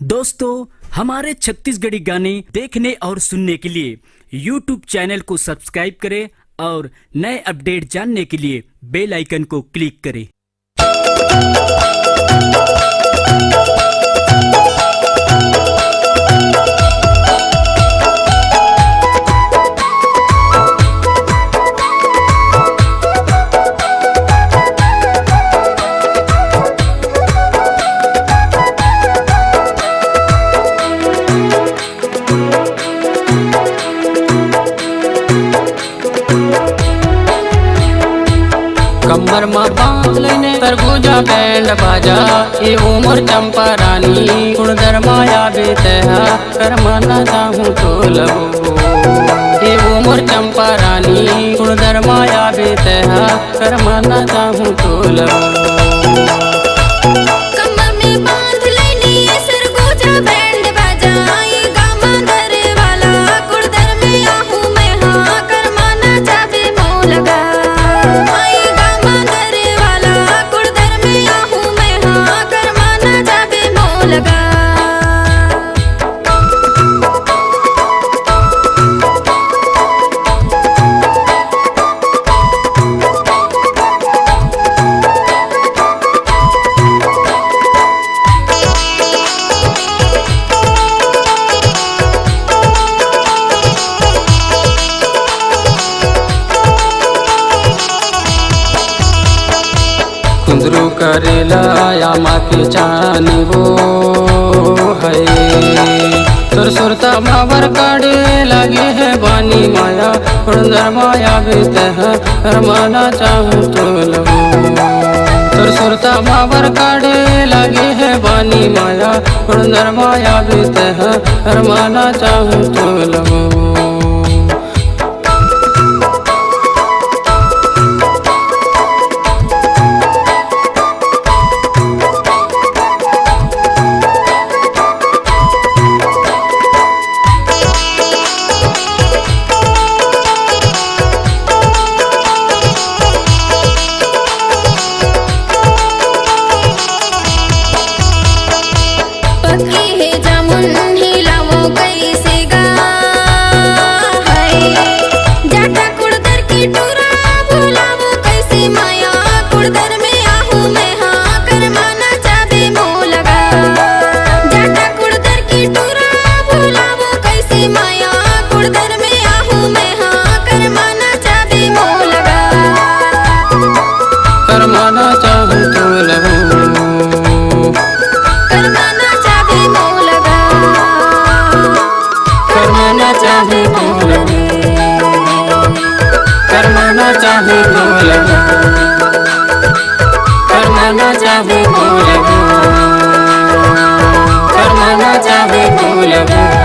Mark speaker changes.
Speaker 1: दोस्तों, हमारे छत्तीसगढ़ी गाने देखने और सुनने के लिए YouTube चैनल को सब्सक्राइब करें और नए अपडेट जानने के लिए बेल आइकन को क्लिक करें।
Speaker 2: कमर में बांध लेने तरबूजा बैंड बाजा ये उमर चंपा रानी कुणदर माया बेतहा कर माना चाहूँ तो लगो। ये उमर चंपा रानी कुणदर माया बेतहा कर माना चाहूँ तो लगो। कुंदरू करेला या माँ के चानी वो है तुर सुरता मावर काढ़े लगे है बानी माया कुंदर माया बीत है रमाना चाहूँ तो लगो। तुर सुरता मावर काढ़े लगे है बानी माया कुंदर माया बीत है रमाना चाहूँ तो लगो। करमाना चाहे तो लगो, करमाना चाहे तो लगो, करमाना चाहे तो लगो।